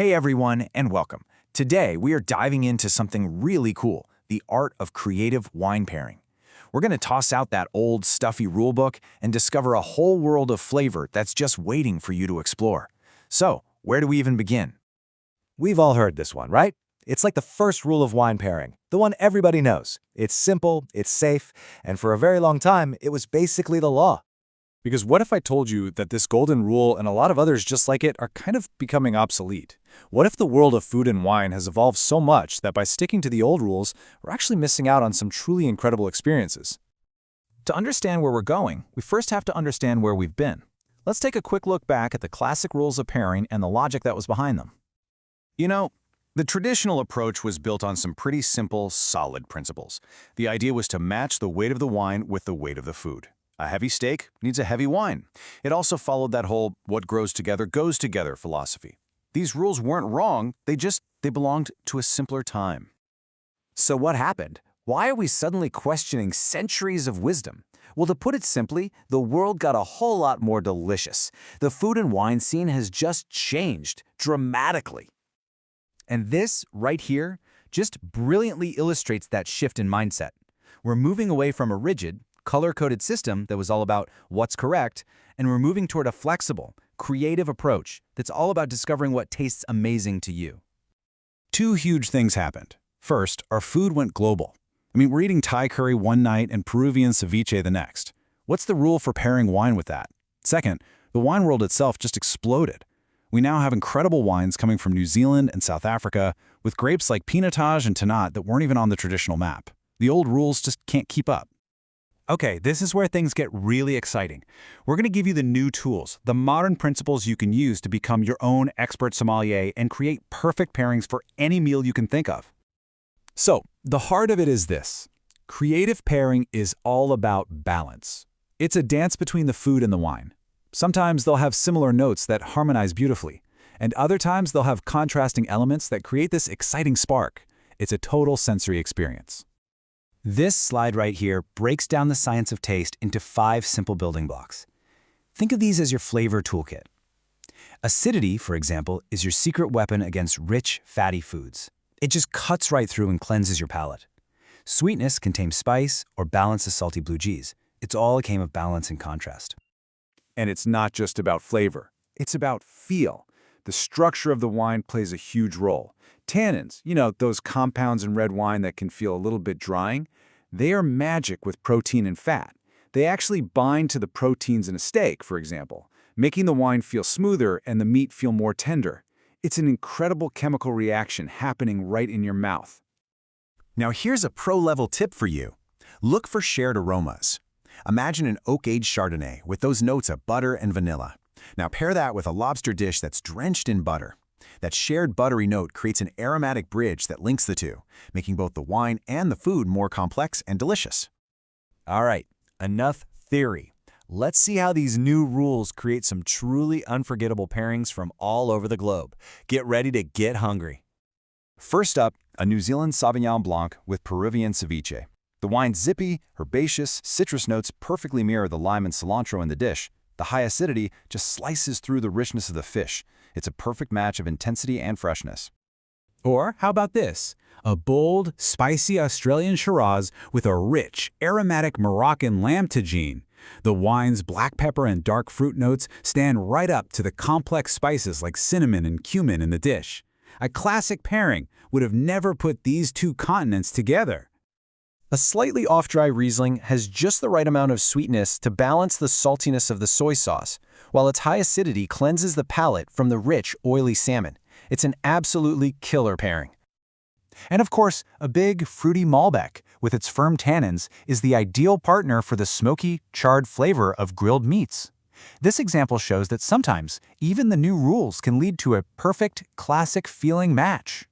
Hey everyone, and welcome. Today we are diving into something really cool, the art of creative wine pairing. We're going to toss out that old, stuffy rulebook and discover a whole world of flavor that's just waiting for you to explore. So, where do we even begin? We've all heard this one, right? It's like the first rule of wine pairing, the one everybody knows. It's simple, it's safe, and for a very long time, it was basically the law. Because what if I told you that this golden rule and a lot of others just like it are kind of becoming obsolete? What if the world of food and wine has evolved so much that by sticking to the old rules, we're actually missing out on some truly incredible experiences? To understand where we're going, we first have to understand where we've been. Let's take a quick look back at the classic rules of pairing and the logic that was behind them. You know, the traditional approach was built on some pretty simple, solid principles. The idea was to match the weight of the wine with the weight of the food. A heavy steak needs a heavy wine. It also followed that whole what grows together goes together philosophy. These rules weren't wrong, they belonged to a simpler time. So what happened? Why are we suddenly questioning centuries of wisdom? Well, to put it simply, the world got a whole lot more delicious. The food and wine scene has just changed dramatically. And this, right here, just brilliantly illustrates that shift in mindset. We're moving away from a rigid, color-coded system that was all about what's correct, and we're moving toward a flexible, creative approach that's all about discovering what tastes amazing to you. Two huge things happened. First, our food went global. We're eating Thai curry one night and Peruvian ceviche the next. What's the rule for pairing wine with that? Second, the wine world itself just exploded. We now have incredible wines coming from New Zealand and South Africa, with grapes like Pinotage and Tannat that weren't even on the traditional map. The old rules just can't keep up. Okay, this is where things get really exciting. We're going to give you the new tools, the modern principles you can use to become your own expert sommelier and create perfect pairings for any meal you can think of. So, the heart of it is this. Creative pairing is all about balance. It's a dance between the food and the wine. Sometimes they'll have similar notes that harmonize beautifully, and other times they'll have contrasting elements that create this exciting spark. It's a total sensory experience. This slide right here breaks down the science of taste into 5 simple building blocks. Think of these as your flavor toolkit. Acidity, for example, is your secret weapon against rich, fatty foods. It just cuts right through and cleanses your palate. Sweetness can tame spice or balance the salty blue cheese. It's all a game of balance and contrast. And it's not just about flavor. It's about feel. The structure of the wine plays a huge role. Tannins, those compounds in red wine that can feel a little bit drying, they are magic with protein and fat. They actually bind to the proteins in a steak, for example, making the wine feel smoother and the meat feel more tender. It's an incredible chemical reaction happening right in your mouth. Now here's a pro-level tip for you. Look for shared aromas. Imagine an oak-aged Chardonnay with those notes of butter and vanilla. Now pair that with a lobster dish that's drenched in butter. That shared buttery note creates an aromatic bridge that links the two, making both the wine and the food more complex and delicious. All right, enough theory. Let's see how these new rules create some truly unforgettable pairings from all over the globe. Get ready to get hungry. First up, a New Zealand Sauvignon Blanc with Peruvian ceviche. The wine's zippy, herbaceous, citrus notes perfectly mirror the lime and cilantro in the dish. The high acidity just slices through the richness of the fish. It's a perfect match of intensity and freshness. Or how about this? A bold, spicy Australian Shiraz with a rich, aromatic Moroccan lamb tagine. The wine's black pepper and dark fruit notes stand right up to the complex spices like cinnamon and cumin in the dish. A classic pairing would have never put these two continents together. A slightly off-dry Riesling has just the right amount of sweetness to balance the saltiness of the soy sauce, while its high acidity cleanses the palate from the rich, oily salmon. It's an absolutely killer pairing. And of course, a big, fruity Malbec, with its firm tannins, is the ideal partner for the smoky, charred flavor of grilled meats. This example shows that sometimes, even the new rules can lead to a perfect, classic-feeling match.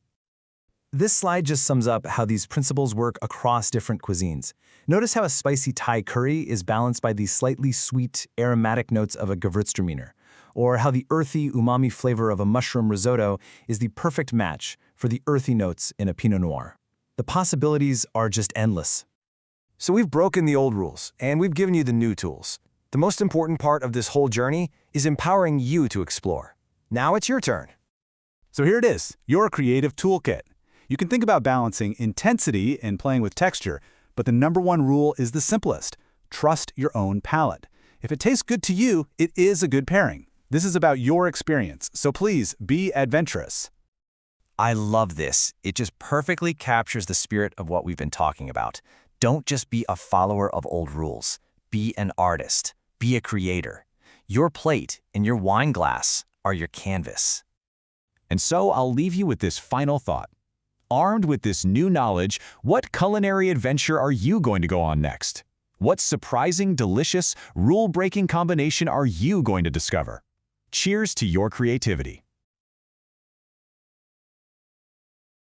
This slide just sums up how these principles work across different cuisines. Notice how a spicy Thai curry is balanced by the slightly sweet, aromatic notes of a Gewürztraminer, or how the earthy, umami flavor of a mushroom risotto is the perfect match for the earthy notes in a Pinot Noir. The possibilities are just endless. So we've broken the old rules, and we've given you the new tools. The most important part of this whole journey is empowering you to explore. Now it's your turn. So here it is, your creative toolkit. You can think about balancing intensity and playing with texture, but the number one rule is the simplest. Trust your own palate. If it tastes good to you, it is a good pairing. This is about your experience, so please be adventurous. I love this. It just perfectly captures the spirit of what we've been talking about. Don't just be a follower of old rules. Be an artist. Be a creator. Your plate and your wine glass are your canvas. And so I'll leave you with this final thought. Armed with this new knowledge, what culinary adventure are you going to go on next? What surprising, delicious, rule-breaking combination are you going to discover? Cheers to your creativity.